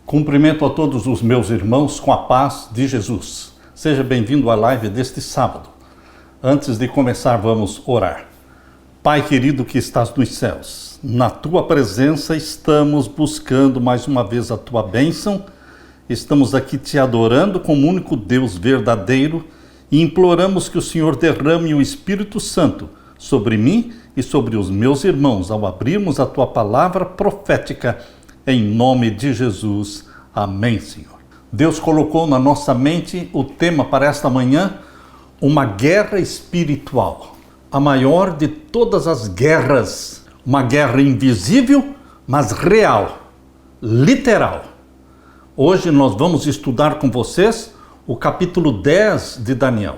Cumprimento a todos os meus irmãos com a paz de Jesus. Seja bem-vindo à live deste sábado. Antes de começar, vamos orar. Pai querido que estás nos céus, na Tua presença estamos buscando mais uma vez a Tua bênção. Estamos aqui te adorando como único Deus verdadeiro e imploramos que o Senhor derrame o Espírito Santo sobre mim e sobre os meus irmãos ao abrirmos a Tua palavra profética. Em nome de Jesus. Amém, Senhor. Deus colocou na nossa mente o tema para esta manhã, uma guerra espiritual. A maior de todas as guerras. Uma guerra invisível, mas real, literal. Hoje nós vamos estudar com vocês o capítulo 10 de Daniel.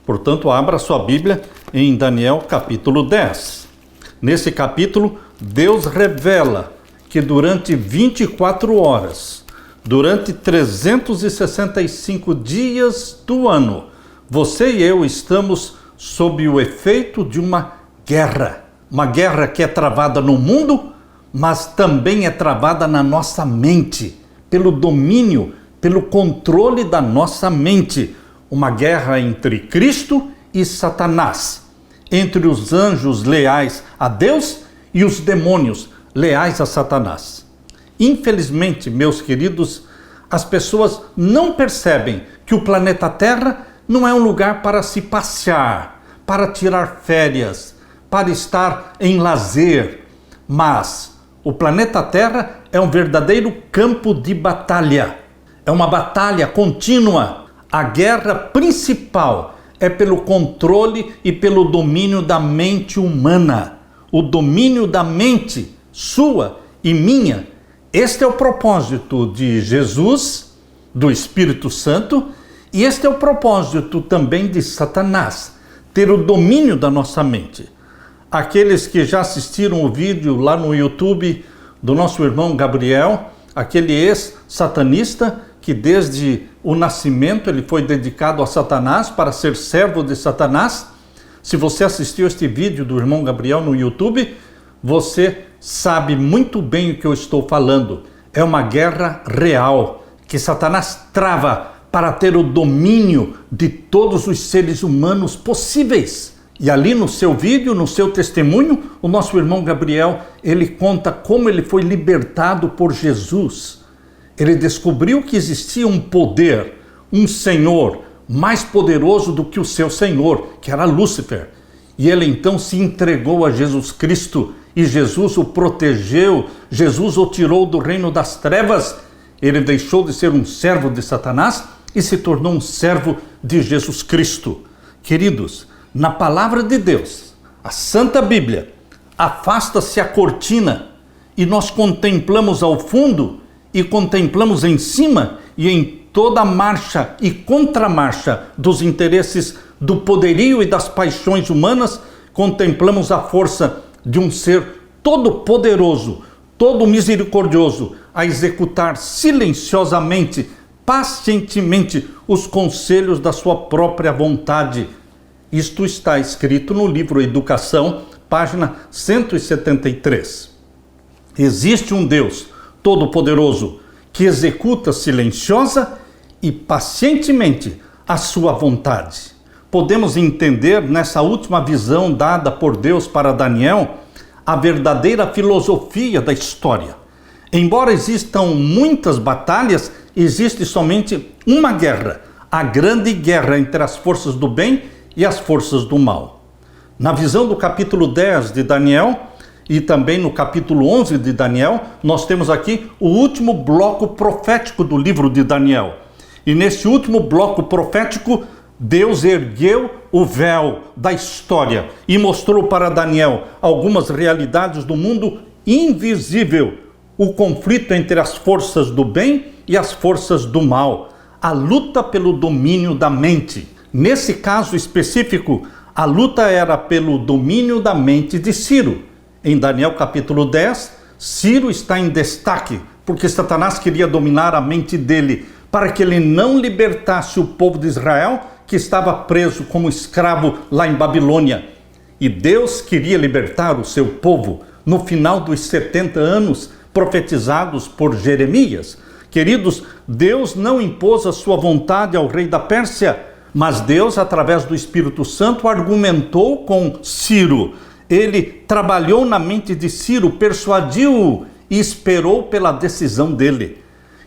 Portanto, abra sua Bíblia em Daniel capítulo 10. Nesse capítulo, Deus revela que durante 24 horas, durante 365 dias do ano, você e eu estamos sob o efeito de uma guerra. Uma guerra que é travada no mundo, mas também é travada na nossa mente, pelo domínio, pelo controle da nossa mente. Uma guerra entre Cristo e Satanás, entre os anjos leais a Deus e os demônios leais a Satanás. Infelizmente, meus queridos, as pessoas não percebem que o planeta Terra não é um lugar para se passear, para tirar férias, para estar em lazer, mas o planeta Terra é um verdadeiro campo de batalha. É uma batalha contínua. A guerra principal é pelo controle e pelo domínio da mente humana. O domínio da mente sua e minha. Este é o propósito de Jesus, do Espírito Santo, e este é o propósito também de Satanás, ter o domínio da nossa mente. Aqueles que já assistiram o vídeo lá no YouTube do nosso irmão Gabriel, aquele ex-satanista que desde o nascimento ele foi dedicado a Satanás para ser servo de Satanás. Se você assistiu este vídeo do irmão Gabriel no YouTube, você sabe muito bem o que eu estou falando. É uma guerra real que Satanás trava para ter o domínio de todos os seres humanos possíveis. E ali no seu vídeo, no seu testemunho, o nosso irmão Gabriel, ele conta como ele foi libertado por Jesus. Ele descobriu que existia um poder, um Senhor mais poderoso do que o seu Senhor, que era Lúcifer. E ele então se entregou a Jesus Cristo e Jesus o protegeu, Jesus o tirou do reino das trevas. Ele deixou de ser um servo de Satanás e se tornou um servo de Jesus Cristo. Queridos, na palavra de Deus, a Santa Bíblia, afasta-se a cortina e nós contemplamos ao fundo e contemplamos em cima e em toda a marcha e contramarcha dos interesses do poderio e das paixões humanas, contemplamos a força de um ser todo-poderoso, todo misericordioso, a executar silenciosamente, pacientemente, os conselhos da sua própria vontade. Isto está escrito no livro Educação, página 173. Existe um Deus todo-poderoso que executa silenciosa e pacientemente a sua vontade. Podemos entender nessa última visão dada por Deus para Daniel a verdadeira filosofia da história. Embora existam muitas batalhas, existe somente uma guerra, a grande guerra entre as forças do bem e as forças do mal. Na visão do capítulo 10 de Daniel e também no capítulo 11 de Daniel, nós temos aqui o último bloco profético do livro de Daniel. E nesse último bloco profético, Deus ergueu o véu da história e mostrou para Daniel algumas realidades do mundo invisível, o conflito entre as forças do bem e as forças do mal, a luta pelo domínio da mente. Nesse caso específico, a luta era pelo domínio da mente de Ciro. Em Daniel capítulo 10, Ciro está em destaque, porque Satanás queria dominar a mente dele, para que ele não libertasse o povo de Israel, que estava preso como escravo lá em Babilônia. E Deus queria libertar o seu povo no final dos 70 anos profetizados por Jeremias, que Queridos, Deus não impôs a sua vontade ao rei da Pérsia, mas Deus, através do Espírito Santo, argumentou com Ciro. Ele trabalhou na mente de Ciro, persuadiu-o e esperou pela decisão dele.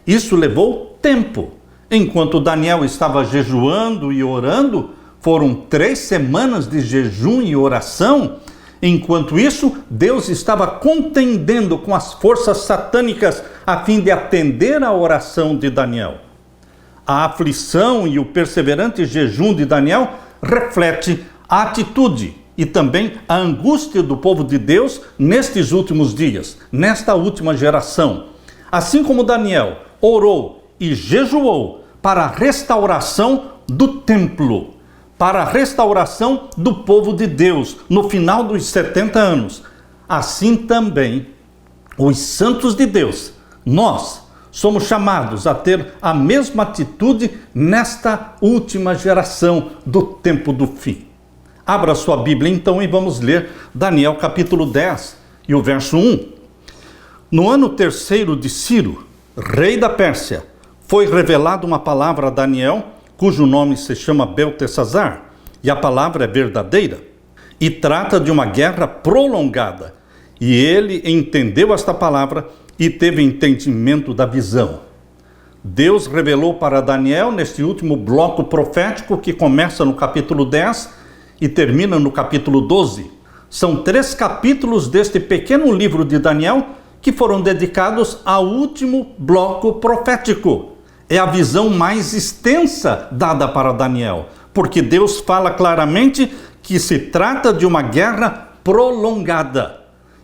Isso levou tempo. Enquanto Daniel estava jejuando e orando, foram 3 semanas de jejum e oração. Enquanto isso, Deus estava contendendo com as forças satânicas a fim de atender à oração de Daniel. A aflição e o perseverante jejum de Daniel reflete a atitude e também a angústia do povo de Deus nestes últimos dias, nesta última geração. Assim como Daniel orou e jejuou para a restauração do templo, para a restauração do povo de Deus no final dos 70 anos. Assim também, os santos de Deus, nós somos chamados a ter a mesma atitude nesta última geração do tempo do fim. Abra sua Bíblia então e vamos ler Daniel capítulo 10 e o verso 1. No ano 3º de Ciro, rei da Pérsia, foi revelada uma palavra a Daniel, cujo nome se chama Beltesazar, e a palavra é verdadeira, e trata de uma guerra prolongada. E ele entendeu esta palavra e teve entendimento da visão. Deus revelou para Daniel, neste último bloco profético, que começa no capítulo 10 e termina no capítulo 12. São 3 capítulos deste pequeno livro de Daniel que foram dedicados ao último bloco profético. É a visão mais extensa dada para Daniel, porque Deus fala claramente que se trata de uma guerra prolongada.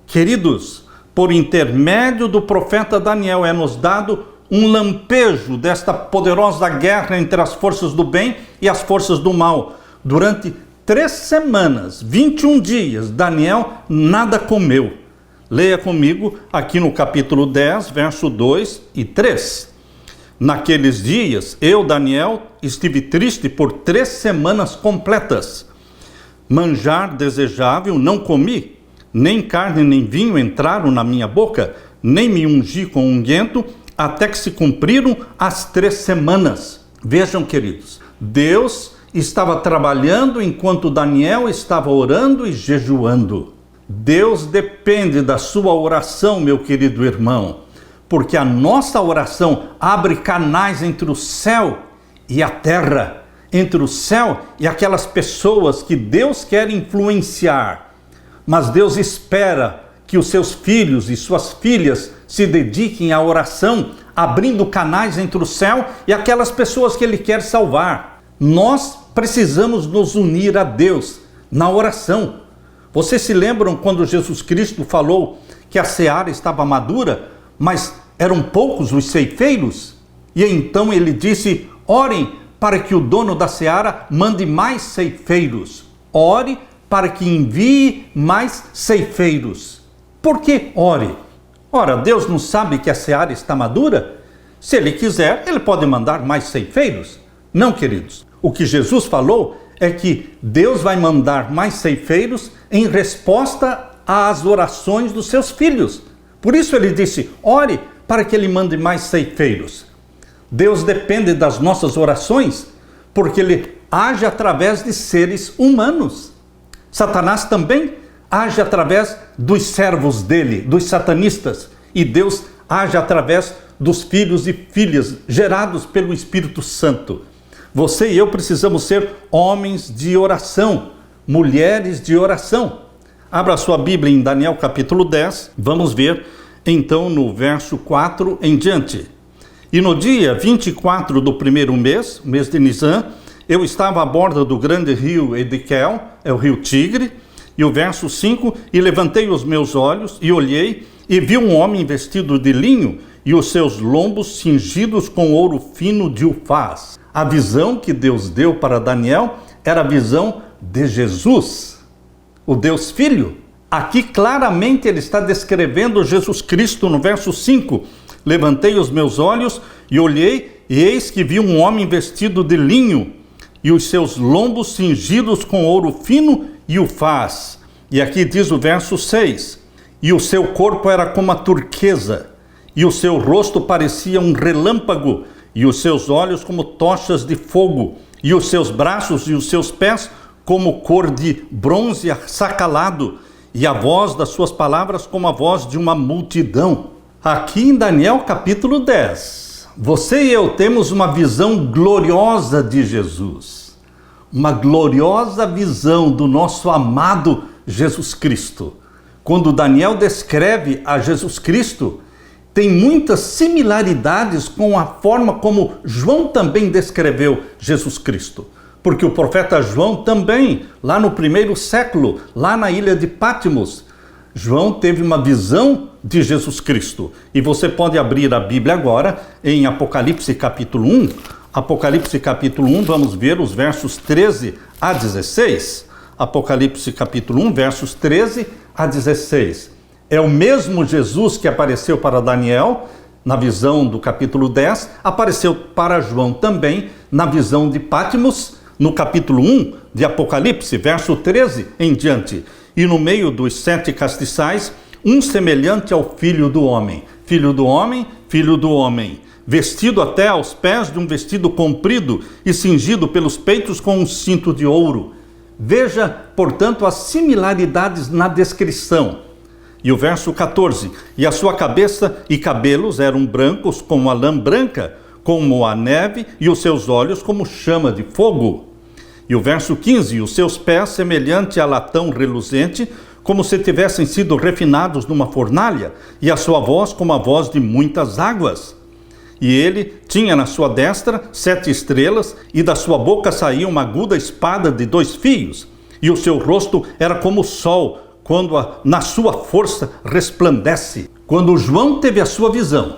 Queridos, por intermédio do profeta Daniel é-nos dado um lampejo desta poderosa guerra entre as forças do bem e as forças do mal. Durante 3 semanas, 21 dias, Daniel nada comeu. Leia comigo aqui no capítulo 10, verso 2 e 3. Naqueles dias, eu, Daniel, estive triste por 3 semanas completas. Manjar desejável não comi, nem carne nem vinho entraram na minha boca, nem me ungi com unguento, até que se cumpriram as 3 semanas. Vejam, queridos, Deus estava trabalhando enquanto Daniel estava orando e jejuando. Deus depende da sua oração, meu querido irmão, porque a nossa oração abre canais entre o céu e a terra, entre o céu e aquelas pessoas que Deus quer influenciar. Mas Deus espera que os seus filhos e suas filhas se dediquem à oração, abrindo canais entre o céu e aquelas pessoas que Ele quer salvar. Nós precisamos nos unir a Deus na oração. Vocês se lembram quando Jesus Cristo falou que a seara estava madura, mas eram poucos os ceifeiros? E então Ele disse: orem para que o dono da seara mande mais ceifeiros. Ore para que envie mais ceifeiros. Por que ore? Ora, Deus não sabe que a seara está madura? Se Ele quiser, Ele pode mandar mais ceifeiros. Não, queridos. O que Jesus falou é que Deus vai mandar mais ceifeiros em resposta às orações dos seus filhos. Por isso Ele disse: ore para que Ele mande mais ceifeiros. Deus depende das nossas orações, porque Ele age através de seres humanos. Satanás também age através dos servos dele, dos satanistas. E Deus age através dos filhos e filhas gerados pelo Espírito Santo. Você e eu precisamos ser homens de oração, mulheres de oração. Abra sua Bíblia em Daniel capítulo 10, vamos ver então no verso 4 em diante. E no dia 24 do primeiro mês, mês de Nisan, eu estava à borda do grande rio Ediquel, é o rio Tigre, e o verso 5, e levantei os meus olhos e olhei, e vi um homem vestido de linho, e os seus lombos cingidos com ouro fino de Ufaz. A visão que Deus deu para Daniel era a visão de Jesus, o Deus Filho. Aqui claramente ele está descrevendo Jesus Cristo no verso 5. Levantei os meus olhos e olhei, e eis que vi um homem vestido de linho, e os seus lombos cingidos com ouro fino e Ufaz. E aqui diz o verso 6, e o seu corpo era como a turquesa, e o seu rosto parecia um relâmpago, e os seus olhos como tochas de fogo, e os seus braços e os seus pés como cor de bronze assacalado, e a voz das suas palavras como a voz de uma multidão. Aqui em Daniel capítulo 10, você e eu temos uma visão gloriosa de Jesus. Uma gloriosa visão do nosso amado Jesus Cristo. Quando Daniel descreve a Jesus Cristo, tem muitas similaridades com a forma como João também descreveu Jesus Cristo. Porque o profeta João também, lá no primeiro século, lá na ilha de Patmos, João teve uma visão de Jesus Cristo. E você pode abrir a Bíblia agora em Apocalipse capítulo 1. Apocalipse capítulo 1, vamos ver os versos 13 a 16. Apocalipse capítulo 1, versos 13 a 16. É o mesmo Jesus que apareceu para Daniel, na visão do capítulo 10, apareceu para João também, na visão de Patmos, no capítulo 1 de Apocalipse, verso 13 em diante. E no meio dos 7 castiçais, um semelhante ao Filho do Homem. Filho do Homem, Filho do Homem. Vestido até aos pés de um vestido comprido e cingido pelos peitos com um cinto de ouro. Veja, portanto, as similaridades na descrição. E o verso 14, e a sua cabeça e cabelos eram brancos como a lã branca, como a neve, e os seus olhos como chama de fogo. E o verso 15, e os seus pés semelhante a latão reluzente, como se tivessem sido refinados numa fornalha, e a sua voz como a voz de muitas águas. E ele tinha na sua destra 7 estrelas, e da sua boca saía uma aguda espada de 2 fios, e o seu rosto era como o sol, quando na sua força resplandece. Quando João teve a sua visão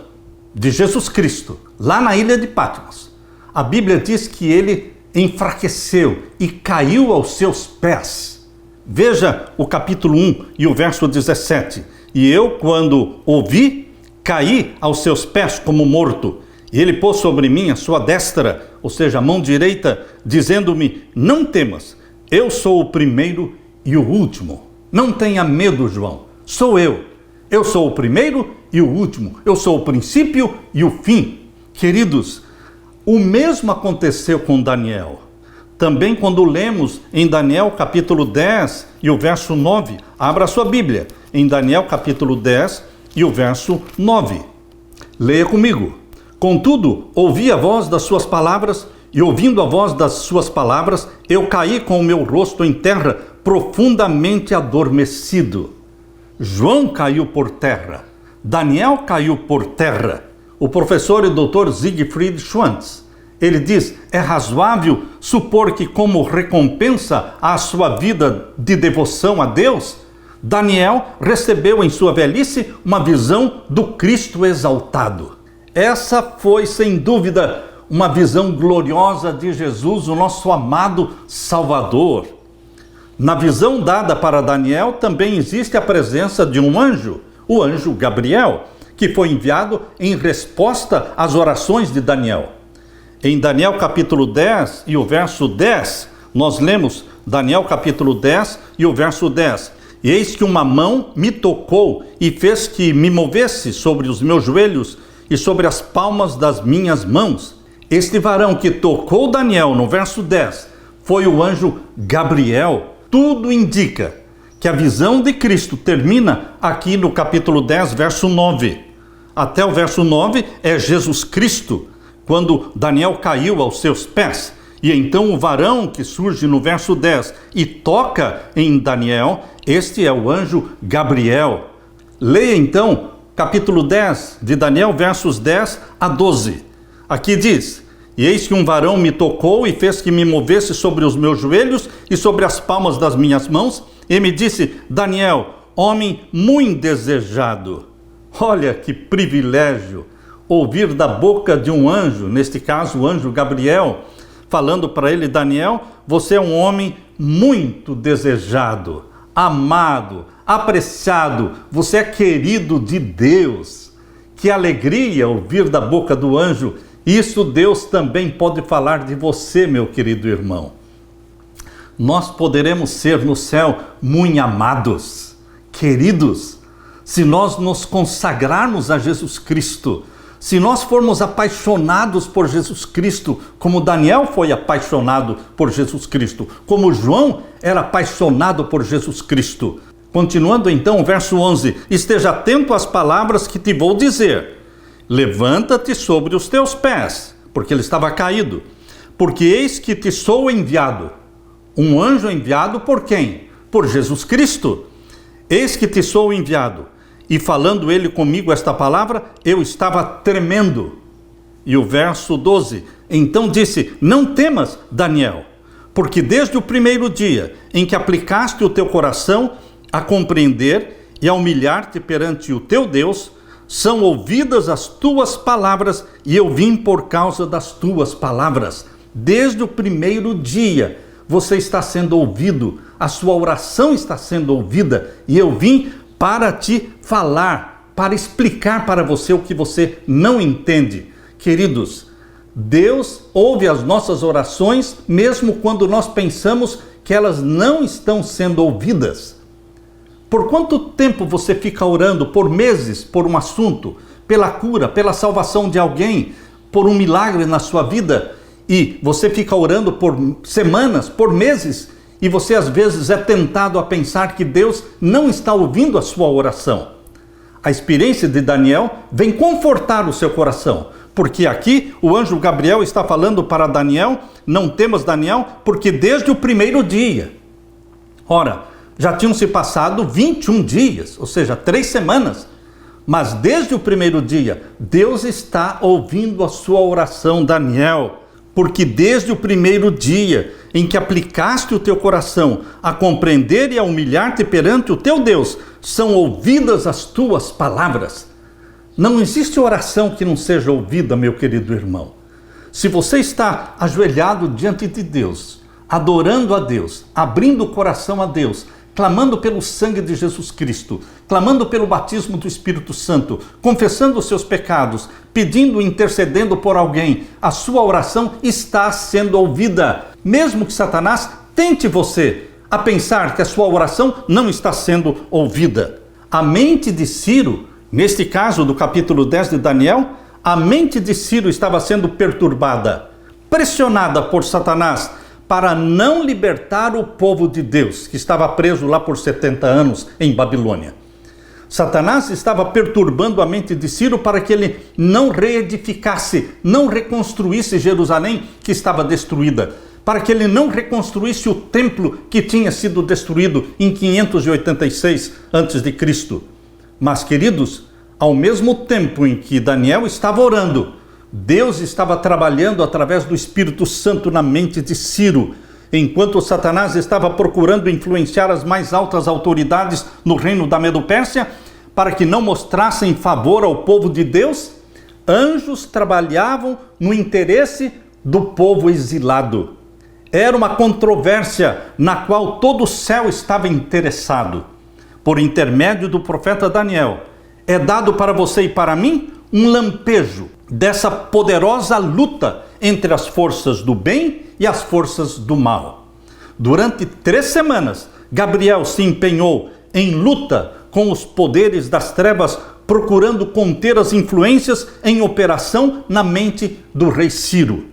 de Jesus Cristo, lá na ilha de Patmos, a Bíblia diz que ele enfraqueceu e caiu aos seus pés. Veja o capítulo 1 e o verso 17. E eu, quando ouvi, caí aos seus pés como morto. E ele pôs sobre mim a sua destra, ou seja, a mão direita, dizendo-me: não temas, eu sou o primeiro e o último. Não tenha medo, João. Sou eu. Eu sou o primeiro e o último. Eu sou o princípio e o fim. Queridos, o mesmo aconteceu com Daniel. Também quando lemos em Daniel capítulo 10 e o verso 9. Abra a sua Bíblia. Em Daniel capítulo 10 e o verso 9. Leia comigo. Contudo, ouvi a voz das suas palavras, e ouvindo a voz das suas palavras, eu caí com o meu rosto em terra, profundamente adormecido. João caiu por terra. Daniel caiu por terra. O professor e doutor Siegfried Schwantz, ele diz: é razoável supor que, como recompensa à sua vida de devoção a Deus, Daniel recebeu em sua velhice uma visão do Cristo exaltado. Essa foi, sem dúvida, uma visão gloriosa de Jesus, o nosso amado Salvador. Na visão dada para Daniel também existe a presença de um anjo, o anjo Gabriel, que foi enviado em resposta às orações de Daniel. Em Daniel capítulo 10 e o verso 10, nós lemos Daniel capítulo 10 e o verso 10. E eis que uma mão me tocou e fez que me movesse sobre os meus joelhos e sobre as palmas das minhas mãos. Este varão que tocou Daniel no verso 10 foi o anjo Gabriel. Tudo indica que a visão de Cristo termina aqui no capítulo 10, verso 9. Até o verso 9 é Jesus Cristo, quando Daniel caiu aos seus pés. E então o varão que surge no verso 10 e toca em Daniel, este é o anjo Gabriel. Leia então capítulo 10 de Daniel, versos 10 a 12. Aqui diz: e eis que um varão me tocou e fez que me movesse sobre os meus joelhos e sobre as palmas das minhas mãos, e me disse: Daniel, homem muito desejado. Olha que privilégio ouvir da boca de um anjo, neste caso o anjo Gabriel, falando para ele: Daniel, você é um homem muito desejado, amado, apreciado, você é querido de Deus. Que alegria ouvir da boca do anjo. Isso Deus também pode falar de você, meu querido irmão. Nós poderemos ser no céu muito amados, queridos. se nós nos consagrarmos a Jesus Cristo, se nós formos apaixonados por Jesus Cristo, como Daniel foi apaixonado por Jesus Cristo, como João era apaixonado por Jesus Cristo. Continuando então o verso 11, esteja atento às palavras que te vou dizer. Levanta-te sobre os teus pés, porque ele estava caído, porque eis que te sou enviado. Um anjo enviado por quem? Por Jesus Cristo. Eis que te sou enviado. E falando ele comigo esta palavra, eu estava tremendo. E o verso 12, então disse, não temas, Daniel, porque desde o primeiro dia em que aplicaste o teu coração a compreender e a humilhar-te perante o teu Deus, são ouvidas as tuas palavras e eu vim por causa das tuas palavras. Desde o primeiro dia você está sendo ouvido, a sua oração está sendo ouvida e eu vim para te falar, para explicar para você o que você não entende. Queridos, Deus ouve as nossas orações mesmo quando nós pensamos que elas não estão sendo ouvidas. Por quanto tempo você fica orando? Por meses, por um assunto, pela cura, pela salvação de alguém, por um milagre na sua vida, e você fica orando por semanas, por meses, e você às vezes é tentado a pensar que Deus não está ouvindo a sua oração. A experiência de Daniel vem confortar o seu coração, porque aqui o anjo Gabriel está falando para Daniel, não temas, Daniel, porque desde o primeiro dia, ora, já tinham se passado 21 dias, ou seja, 3 semanas, mas desde o primeiro dia, Deus está ouvindo a sua oração, Daniel, porque desde o primeiro dia em que aplicaste o teu coração a compreender e a humilhar-te perante o teu Deus, são ouvidas as tuas palavras. Não existe oração que não seja ouvida, meu querido irmão. Se você está ajoelhado diante de Deus, adorando a Deus, abrindo o coração a Deus, clamando pelo sangue de Jesus Cristo, clamando pelo batismo do Espírito Santo, confessando os seus pecados, pedindo, intercedendo por alguém, a sua oração está sendo ouvida. Mesmo que Satanás tente você a pensar que a sua oração não está sendo ouvida. A mente de Ciro, neste caso do capítulo 10 de Daniel, a mente de Ciro estava sendo perturbada, pressionada por Satanás, para não libertar o povo de Deus, que estava preso lá por 70 anos em Babilônia. Satanás estava perturbando a mente de Ciro para que ele não reedificasse, não reconstruísse Jerusalém, que estava destruída, para que ele não reconstruísse o templo que tinha sido destruído em 586 a.C. Mas, queridos, ao mesmo tempo em que Daniel estava orando, Deus estava trabalhando através do Espírito Santo na mente de Ciro, enquanto Satanás estava procurando influenciar as mais altas autoridades no reino da Medo-Pérsia, para que não mostrassem favor ao povo de Deus. Anjos trabalhavam no interesse do povo exilado. Era uma controvérsia na qual todo o céu estava interessado. Por intermédio do profeta Daniel, é dado para você e para mim um lampejo dessa poderosa luta entre as forças do bem e as forças do mal. Durante 3 semanas, Gabriel se empenhou em luta com os poderes das trevas, procurando conter as influências em operação na mente do rei Ciro.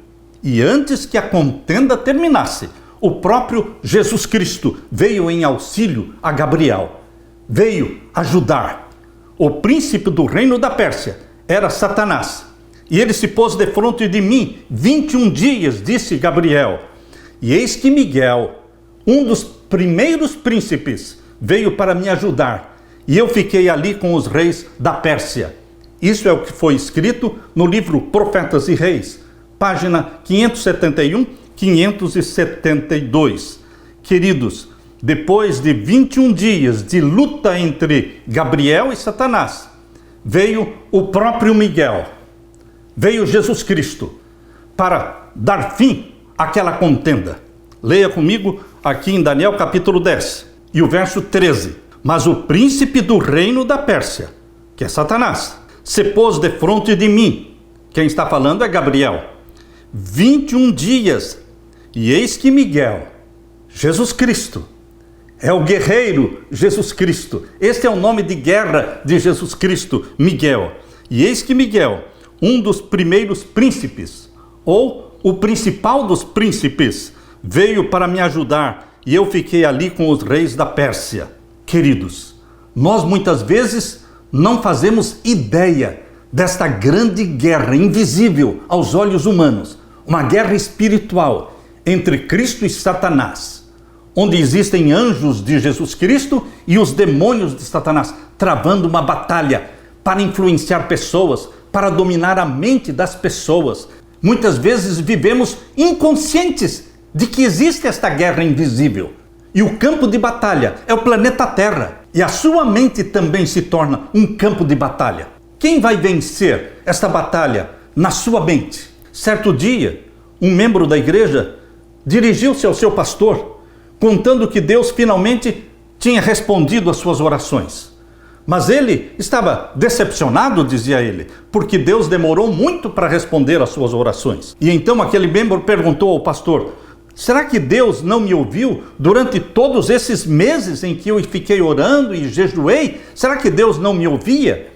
E antes que a contenda terminasse, o próprio Jesus Cristo veio em auxílio a Gabriel, veio ajudar. O príncipe do reino da Pérsia era Satanás. E ele se pôs defronte de mim 21 dias, disse Gabriel. E eis que Miguel, um dos primeiros príncipes, veio para me ajudar. E eu fiquei ali com os reis da Pérsia. Isso é o que foi escrito no livro Profetas e Reis, página 571, 572. Queridos, depois de 21 dias de luta entre Gabriel e Satanás, veio o próprio Miguel, veio Jesus Cristo para dar fim àquela contenda. Leia comigo aqui em Daniel capítulo 10 e o verso 13. Mas o príncipe do reino da Pérsia, que é Satanás, se pôs defronte de mim. Quem está falando é Gabriel. 21 dias. E eis que Miguel, Jesus Cristo, É o guerreiro Jesus Cristo. Este é o nome de guerra de Jesus Cristo, Miguel. E eis que Miguel, um dos primeiros príncipes, ou o principal dos príncipes, veio para me ajudar e eu fiquei ali com os reis da Pérsia. Queridos, nós muitas vezes não fazemos ideia desta grande guerra invisível aos olhos humanos, uma guerra espiritual entre Cristo e Satanás, onde existem anjos de Jesus Cristo e os demônios de Satanás, travando uma batalha para influenciar pessoas, para dominar a mente das pessoas. Muitas vezes vivemos inconscientes de que existe esta guerra invisível. E o campo de batalha é o planeta Terra. E a sua mente também se torna um campo de batalha. Quem vai vencer esta batalha na sua mente? Certo dia, um membro da igreja dirigiu-se ao seu pastor, contando que Deus finalmente tinha respondido às suas orações. Mas ele estava decepcionado, dizia ele, porque Deus demorou muito para responder às suas orações. E então aquele membro perguntou ao pastor: será que Deus não me ouviu durante todos esses meses em que eu fiquei orando e jejuei? Será que Deus não me ouvia?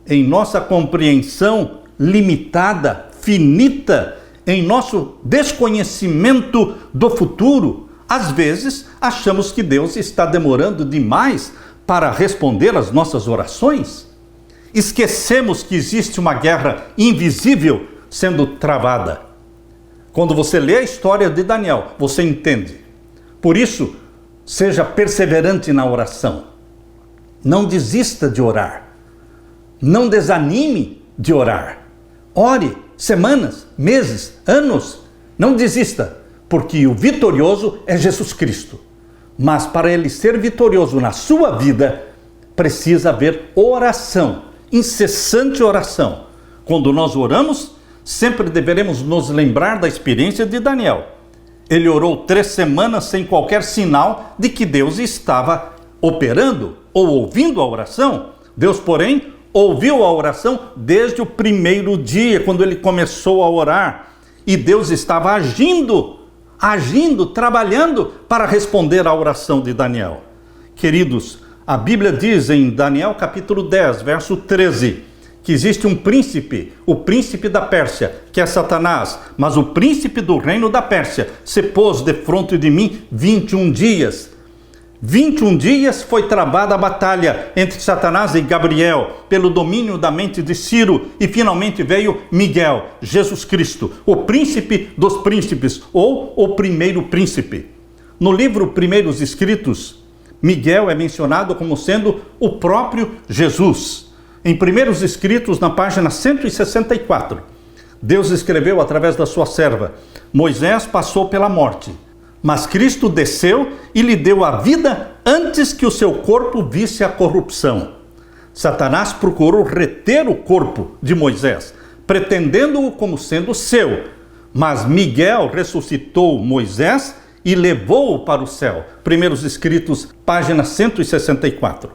Em nossa compreensão limitada, finita, em nosso desconhecimento do futuro, às vezes achamos que Deus está demorando demais para responder às nossas orações. Esquecemos que existe uma guerra invisível sendo travada. Quando você lê a história de Daniel, você entende. Por isso, seja perseverante na oração. Não desista de orar. Não desanime de orar. Ore semanas, meses, anos. Não desista, porque o vitorioso é Jesus Cristo. Mas para ele ser vitorioso na sua vida, precisa haver oração, incessante oração. Quando nós oramos, sempre deveremos nos lembrar da experiência de Daniel. Ele orou 3 semanas sem qualquer sinal de que Deus estava operando ou ouvindo a oração. Deus, porém, ouviu a oração desde o primeiro dia, quando ele começou a orar. E Deus estava agindo, trabalhando para responder à oração de Daniel. Queridos, a Bíblia diz em Daniel capítulo 10, verso 13, que existe um príncipe, o príncipe da Pérsia, que é Satanás, mas o príncipe do reino da Pérsia se pôs defronte de mim 21 dias. 21 dias foi travada a batalha entre Satanás e Gabriel, pelo domínio da mente de Ciro, e finalmente veio Miguel, Jesus Cristo, o príncipe dos príncipes, ou o primeiro príncipe. No livro Primeiros Escritos, Miguel é mencionado como sendo o próprio Jesus. Em Primeiros Escritos, na página 164, Deus escreveu através da sua serva: Moisés passou pela morte, mas Cristo desceu e lhe deu a vida antes que o seu corpo visse a corrupção. Satanás procurou reter o corpo de Moisés, pretendendo-o como sendo seu, mas Miguel ressuscitou Moisés e levou-o para o céu. Primeiros Escritos, página 164.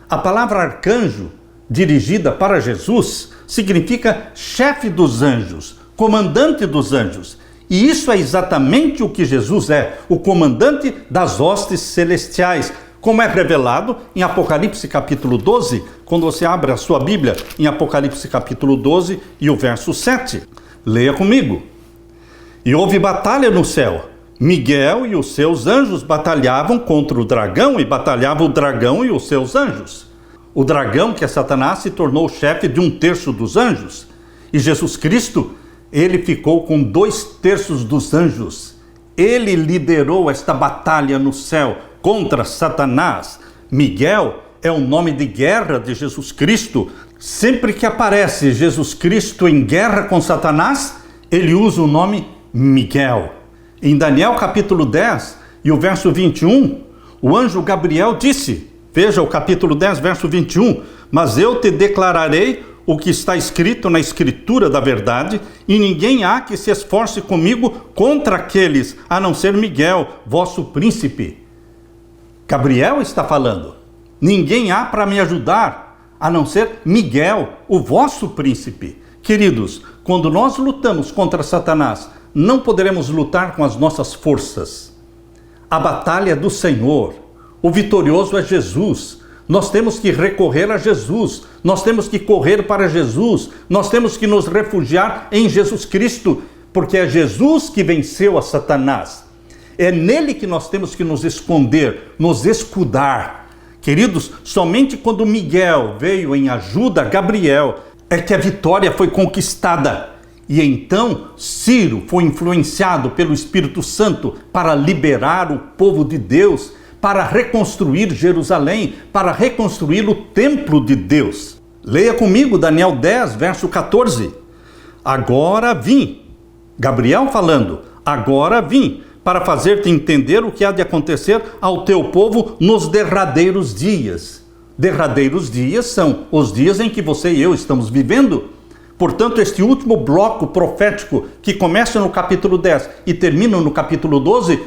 A palavra arcanjo, dirigida para Jesus, significa chefe dos anjos, comandante dos anjos. E isso é exatamente o que Jesus é, o comandante das hostes celestiais, como é revelado em Apocalipse capítulo 12, quando você abre a sua Bíblia em Apocalipse capítulo 12 e o verso 7. Leia comigo. E houve batalha no céu. Miguel e os seus anjos batalhavam contra o dragão, e batalhava o dragão e os seus anjos. O dragão, que é Satanás, se tornou chefe de 1/3 dos anjos. E Jesus Cristo, ele ficou com 2/3 dos anjos. Ele liderou esta batalha no céu contra Satanás. Miguel é o nome de guerra de Jesus Cristo. Sempre que aparece Jesus Cristo em guerra com Satanás, ele usa o nome Miguel. Em Daniel capítulo 10 e o verso 21, o anjo Gabriel disse, veja o capítulo 10, verso 21, mas eu te declararei o que está escrito na escritura da verdade, e ninguém há que se esforce comigo contra aqueles, a não ser Miguel, vosso príncipe. Gabriel está falando. Ninguém há para me ajudar, a não ser Miguel, o vosso príncipe. Queridos, quando nós lutamos contra Satanás, não poderemos lutar com as nossas forças. A batalha é do Senhor. O vitorioso é Jesus. Nós temos que recorrer a Jesus. Nós temos que correr para Jesus. Nós temos que nos refugiar em Jesus Cristo, porque é Jesus que venceu a Satanás. É nele que nós temos que nos esconder, nos escudar. Queridos, somente quando Miguel veio em ajuda a Gabriel é que a vitória foi conquistada. E então Ciro foi influenciado pelo Espírito Santo para liberar o povo de Deus, para reconstruir Jerusalém, para reconstruir o templo de Deus. Leia comigo Daniel 10, verso 14. Agora vim, Gabriel falando, agora vim para fazer-te entender o que há de acontecer ao teu povo nos derradeiros dias. Derradeiros dias são os dias em que você e eu estamos vivendo. Portanto, este último bloco profético, que começa no capítulo 10 e termina no capítulo 12,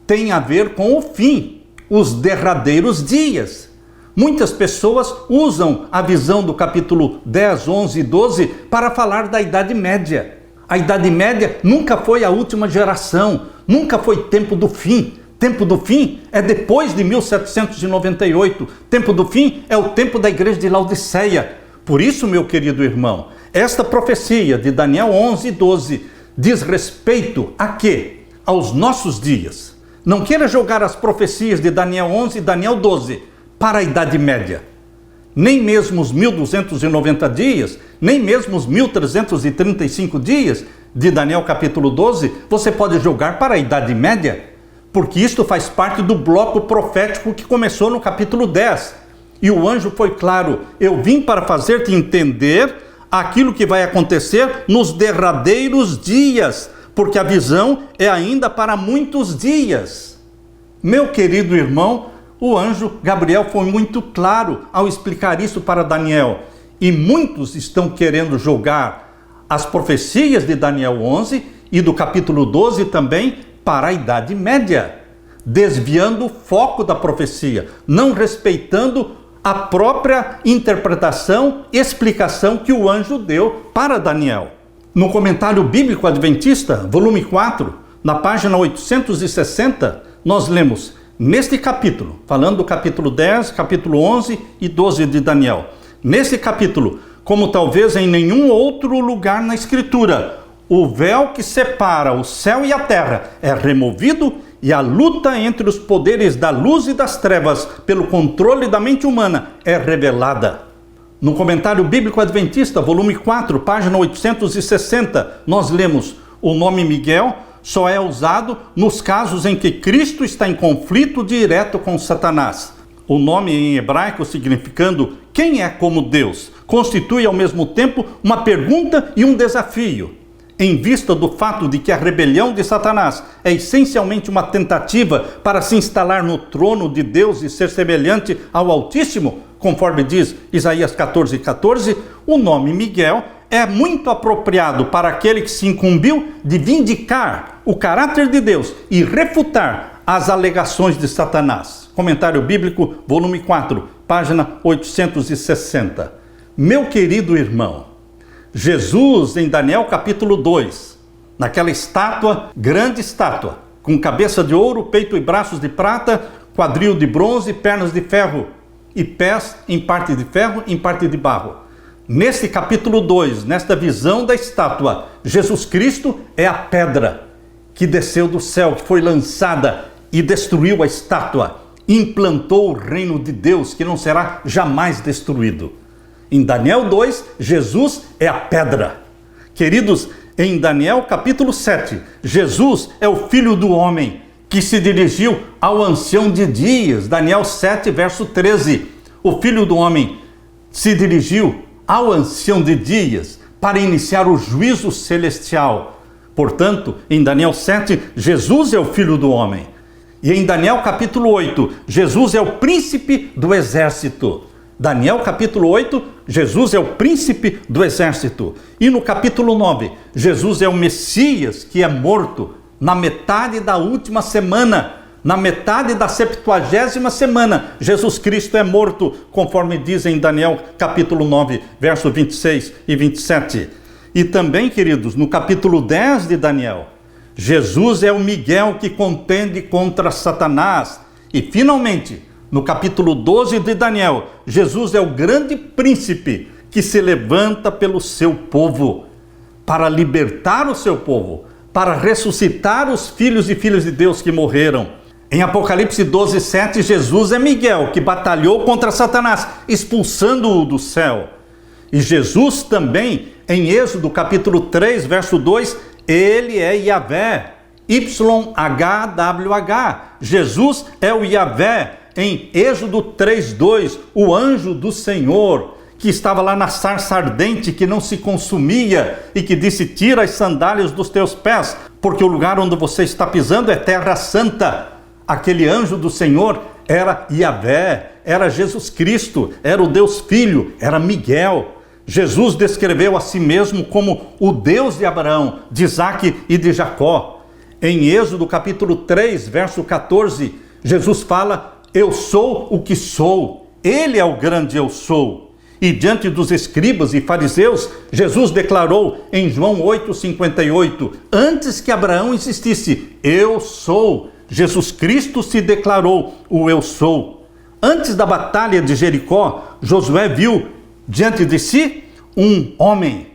tem a ver com o fim, os derradeiros dias. Muitas pessoas usam a visão do capítulo 10, 11 e 12 para falar da Idade Média. A Idade Média nunca foi a última geração, nunca foi tempo do fim. Tempo do fim é depois de 1798. Tempo do fim é o tempo da igreja de Laodiceia. Por isso, meu querido irmão, esta profecia de Daniel 11 e 12 diz respeito a quê? Aos nossos dias. Não queira jogar as profecias de Daniel 11 e Daniel 12 para a Idade Média. Nem mesmo os 1290 dias, nem mesmo os 1335 dias de Daniel capítulo 12, você pode jogar para a Idade Média, porque isto faz parte do bloco profético que começou no capítulo 10. E o anjo foi claro: eu vim para fazer-te entender aquilo que vai acontecer nos derradeiros dias, porque a visão é ainda para muitos dias. Meu querido irmão, o anjo Gabriel foi muito claro ao explicar isso para Daniel. E muitos estão querendo jogar as profecias de Daniel 11 e do capítulo 12 também para a Idade Média, desviando o foco da profecia, não respeitando a própria interpretação e explicação que o anjo deu para Daniel. No Comentário Bíblico Adventista, volume 4, na página 860, nós lemos neste capítulo, falando do capítulo 10, capítulo 11 e 12 de Daniel. Nesse capítulo, como talvez em nenhum outro lugar na Escritura, o véu que separa o céu e a terra é removido e a luta entre os poderes da luz e das trevas pelo controle da mente humana é revelada. No Comentário Bíblico Adventista, volume 4, página 860, nós lemos: o nome Miguel só é usado nos casos em que Cristo está em conflito direto com Satanás. O nome em hebraico, significando quem é como Deus, constitui ao mesmo tempo uma pergunta e um desafio. Em vista do fato de que a rebelião de Satanás é essencialmente uma tentativa para se instalar no trono de Deus e ser semelhante ao Altíssimo, conforme diz Isaías 14:14, o nome Miguel é muito apropriado para aquele que se incumbiu de vindicar o caráter de Deus e refutar as alegações de Satanás. Comentário Bíblico, volume 4, página 860. Meu querido irmão, Jesus, em Daniel capítulo 2, naquela estátua, grande estátua, com cabeça de ouro, peito e braços de prata, quadril de bronze, pernas de ferro e pés em parte de ferro, em parte de barro. Nesse capítulo 2, nesta visão da estátua, Jesus Cristo é a pedra que desceu do céu, que foi lançada e destruiu a estátua, implantou o reino de Deus que não será jamais destruído. Em Daniel 2, Jesus é a pedra. Queridos, em Daniel capítulo 7, Jesus é o Filho do Homem que se dirigiu ao ancião de dias. Daniel 7, verso 13. O Filho do Homem se dirigiu ao ancião de dias para iniciar o juízo celestial. Portanto, em Daniel 7, Jesus é o Filho do Homem. E em Daniel capítulo 8, Jesus é o príncipe do exército. Daniel capítulo 8, Jesus é o príncipe do exército. E no capítulo 9, Jesus é o Messias que é morto na metade da última semana, na metade da 70ª semana. Jesus Cristo é morto, conforme diz em Daniel capítulo 9, verso 26 e 27. E também, queridos, no capítulo 10 de Daniel, Jesus é o Miguel que contende contra Satanás. E finalmente, no capítulo 12 de Daniel, Jesus é o grande príncipe que se levanta pelo seu povo, para libertar o seu povo, para ressuscitar os filhos e filhas de Deus que morreram. Em Apocalipse 12:7, Jesus é Miguel, que batalhou contra Satanás, expulsando-o do céu. E Jesus também, em Êxodo capítulo 3, verso 2, ele é Yahvé, YHWH. Jesus é o Yahvé, em Êxodo 3:2, o anjo do Senhor, que estava lá na sarça ardente, que não se consumia, e que disse: tira as sandálias dos teus pés, porque o lugar onde você está pisando é terra santa. Aquele anjo do Senhor era Yahvé, era Jesus Cristo, era o Deus Filho, era Miguel. Jesus descreveu a si mesmo como o Deus de Abraão, de Isaque e de Jacó. Em Êxodo capítulo 3, verso 14, Jesus fala: eu sou o que sou. Ele é o grande eu sou. E diante dos escribas e fariseus, Jesus declarou em João 8,58, antes que Abraão existisse, eu sou. Jesus Cristo se declarou o eu sou. Antes da batalha de Jericó, Josué viu diante de si um homem.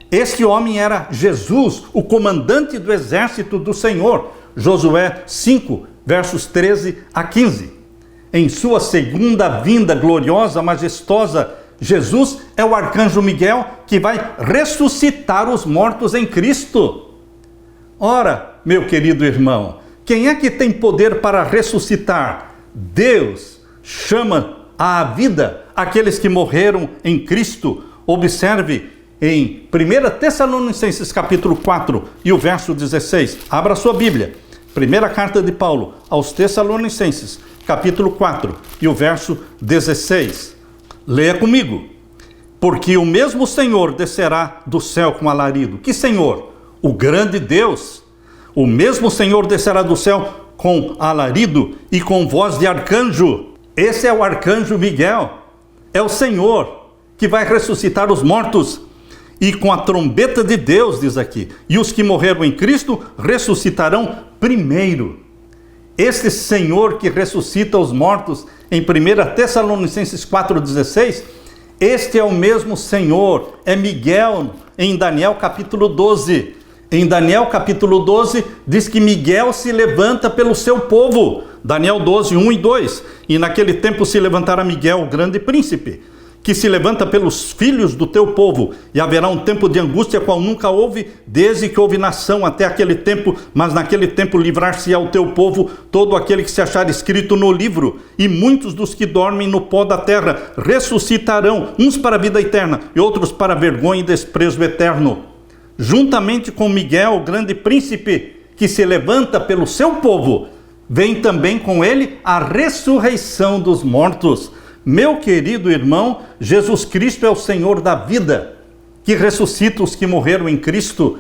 Este homem era Jesus, o comandante do exército do Senhor. Josué 5, versos 13 a 15. Em sua segunda vinda gloriosa, majestosa, Jesus é o arcanjo Miguel que vai ressuscitar os mortos em Cristo. Ora, meu querido irmão, quem é que tem poder para ressuscitar? Deus chama à vida aqueles que morreram em Cristo. Observe em 1 Tessalonicenses capítulo 4 e o verso 16. Abra sua Bíblia. Primeira carta de Paulo aos Tessalonicenses, capítulo 4 e o verso 16. Leia comigo. Porque o mesmo Senhor descerá do céu com alarido. Que Senhor? O grande Deus. O mesmo Senhor descerá do céu com alarido e com voz de arcanjo. Esse é o arcanjo Miguel. É o Senhor que vai ressuscitar os mortos. E com a trombeta de Deus, diz aqui, e os que morreram em Cristo ressuscitarão primeiro. Este Senhor que ressuscita os mortos, em 1 Tessalonicenses 4,16, este é o mesmo Senhor, é Miguel, em Daniel capítulo 12. Em Daniel capítulo 12, diz que Miguel se levanta pelo seu povo. Daniel 12, 1 e 2. E naquele tempo se levantará Miguel, o grande príncipe, que se levanta pelos filhos do teu povo, e haverá um tempo de angústia qual nunca houve, desde que houve nação até aquele tempo, mas naquele tempo livrar-se-á o teu povo, todo aquele que se achar escrito no livro, e muitos dos que dormem no pó da terra ressuscitarão, uns para a vida eterna, e outros para vergonha e desprezo eterno. Juntamente com Miguel, o grande príncipe, que se levanta pelo seu povo, vem também com ele a ressurreição dos mortos. Meu querido irmão, Jesus Cristo é o Senhor da vida, que ressuscita os que morreram em Cristo.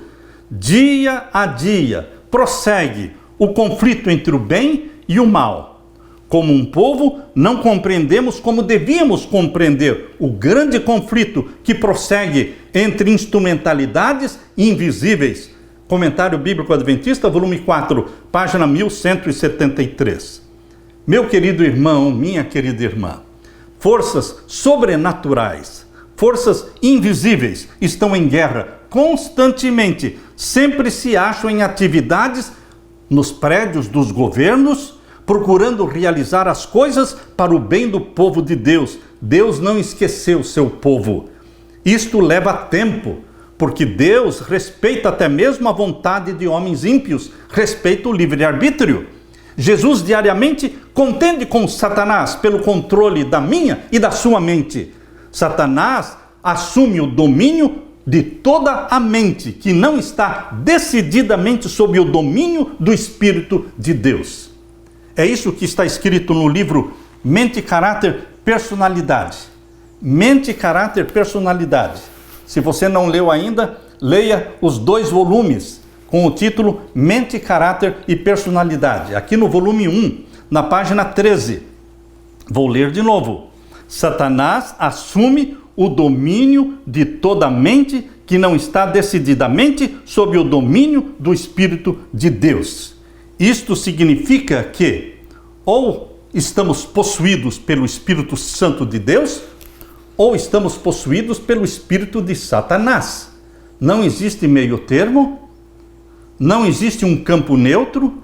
Dia a dia prossegue o conflito entre o bem e o mal. Como um povo, não compreendemos como devíamos compreender o grande conflito que prossegue entre instrumentalidades invisíveis. Comentário Bíblico Adventista, volume 4, página 1173. Meu querido irmão, minha querida irmã, forças sobrenaturais, forças invisíveis estão em guerra constantemente, sempre se acham em atividades nos prédios dos governos, procurando realizar as coisas para o bem do povo de Deus. Deus não esqueceu o seu povo. Isto leva tempo, porque Deus respeita até mesmo a vontade de homens ímpios, respeita o livre-arbítrio. Jesus diariamente contende com Satanás pelo controle da minha e da sua mente. Satanás assume o domínio de toda a mente que não está decididamente sob o domínio do Espírito de Deus. É isso que está escrito no livro Mente, Caráter, Personalidade. Mente, Caráter, Personalidade. Se você não leu ainda, leia os 2 volumes com o título Mente, Caráter e Personalidade. Aqui no volume 1, na página 13. Vou ler de novo. Satanás assume o domínio de toda a mente que não está decididamente sob o domínio do Espírito de Deus. Isto significa que ou estamos possuídos pelo Espírito Santo de Deus ou estamos possuídos pelo espírito de Satanás. Não existe meio termo, não existe um campo neutro,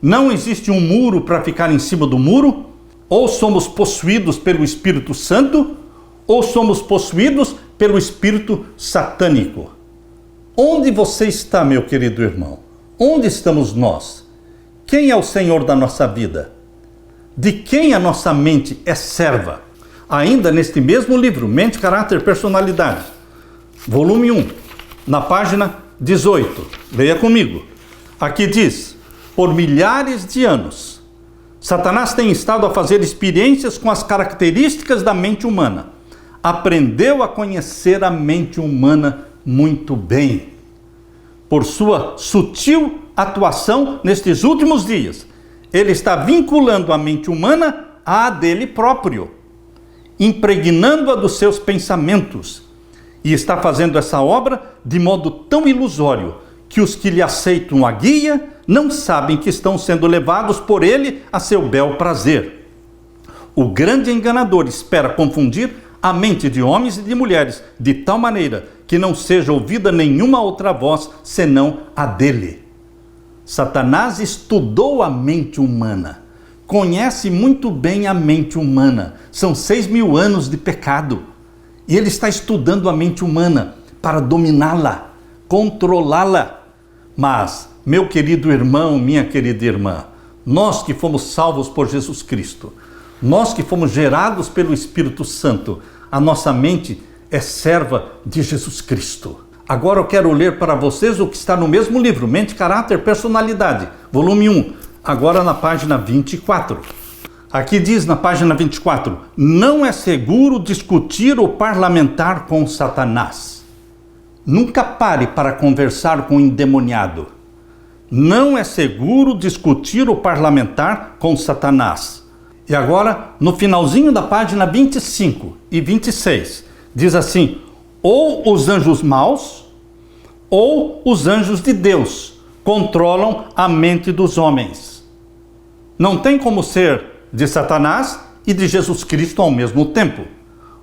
não existe um muro para ficar em cima do muro. Ou somos possuídos pelo Espírito Santo, ou somos possuídos pelo espírito satânico. Onde você está, meu querido irmão? Onde estamos nós? Quem é o Senhor da nossa vida? De quem a nossa mente é serva? Ainda neste mesmo livro, Mente, Caráter, Personalidade, volume 1, na página 18. Leia comigo. Aqui diz: por milhares de anos, Satanás tem estado a fazer experiências com as características da mente humana. Aprendeu a conhecer a mente humana muito bem. Por sua sutil atuação nestes últimos dias, ele está vinculando a mente humana à dele próprio, impregnando-a dos seus pensamentos, e está fazendo essa obra de modo tão ilusório que os que lhe aceitam a guia não sabem que estão sendo levados por ele a seu bel prazer. O grande enganador espera confundir a mente de homens e de mulheres de tal maneira que não seja ouvida nenhuma outra voz senão a dele. Satanás estudou a mente humana, conhece muito bem a mente humana. São 6.000 anos de pecado e ele está estudando a mente humana para dominá-la, controlá-la. Mas, meu querido irmão, minha querida irmã, nós que fomos salvos por Jesus Cristo, nós que fomos gerados pelo Espírito Santo, a nossa mente é serva de Jesus Cristo. Agora eu quero ler para vocês o que está no mesmo livro, Mente, Caráter, Personalidade, volume 1, agora na página 24. Aqui diz na página 24, não é seguro discutir ou parlamentar com Satanás. Nunca pare para conversar com o endemoniado. Não é seguro discutir ou parlamentar com Satanás. E agora, no finalzinho da página 25 e 26, diz assim: ou os anjos maus, ou os anjos de Deus controlam a mente dos homens. Não tem como ser de Satanás e de Jesus Cristo ao mesmo tempo.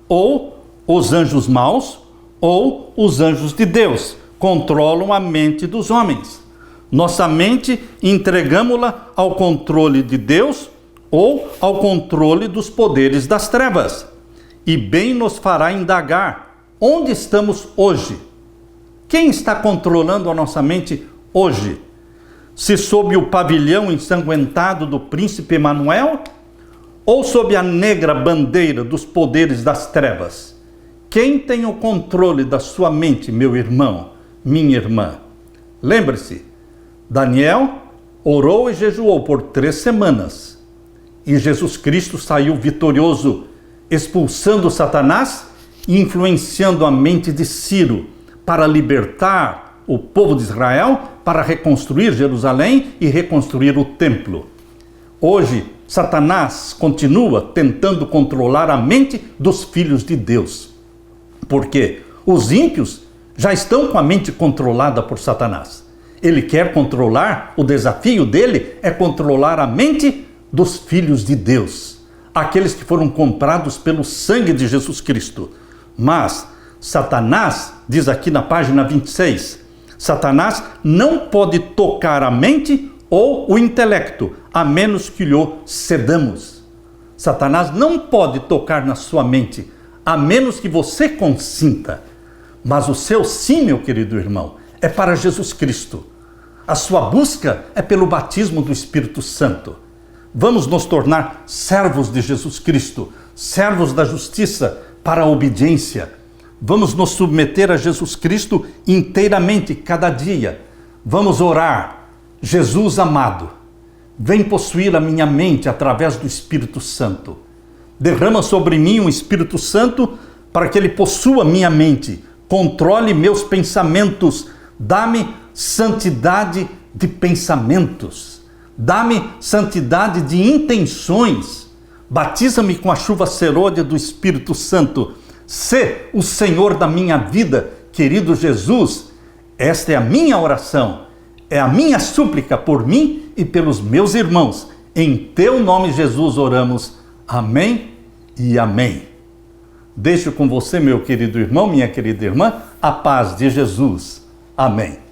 Ou os anjos maus, ou os anjos de Deus controlam a mente dos homens. Nossa mente entregamos-la ao controle de Deus ou ao controle dos poderes das trevas. E bem nos fará indagar onde estamos hoje. Quem está controlando a nossa mente hoje? Se sob o pavilhão ensanguentado do príncipe Emanuel ou sob a negra bandeira dos poderes das trevas? Quem tem o controle da sua mente, meu irmão, minha irmã? Lembre-se, Daniel orou e jejuou por 3 semanas. E Jesus Cristo saiu vitorioso, expulsando Satanás e influenciando a mente de Ciro para libertar o povo de Israel, para reconstruir Jerusalém e reconstruir o templo. Hoje, Satanás continua tentando controlar a mente dos filhos de Deus. Porque os ímpios já estão com a mente controlada por Satanás. Ele quer controlar, o desafio dele é controlar a mente dos filhos de Deus, aqueles que foram comprados pelo sangue de Jesus Cristo. Mas Satanás, diz aqui na página 26, Satanás não pode tocar a mente ou o intelecto, a menos que lhe cedamos. Satanás não pode tocar na sua mente, a menos que você consinta. Mas o seu sim, meu querido irmão, é para Jesus Cristo. A sua busca é pelo batismo do Espírito Santo. Vamos nos tornar servos de Jesus Cristo, servos da justiça para a obediência. Vamos nos submeter a Jesus Cristo inteiramente cada dia. Vamos orar: Jesus amado, vem possuir a minha mente através do Espírito Santo. Derrama sobre mim o Espírito Santo para que ele possua minha mente, controle meus pensamentos, dá-me santidade de pensamentos, dá-me santidade de intenções, batiza-me com a chuva serôdia do Espírito Santo, sê o Senhor da minha vida, querido Jesus. Esta é a minha oração, é a minha súplica por mim e pelos meus irmãos, Em teu nome, Jesus, oramos. Amém e amém. Deixo com você, meu querido irmão, minha querida irmã, a paz de Jesus. Amém.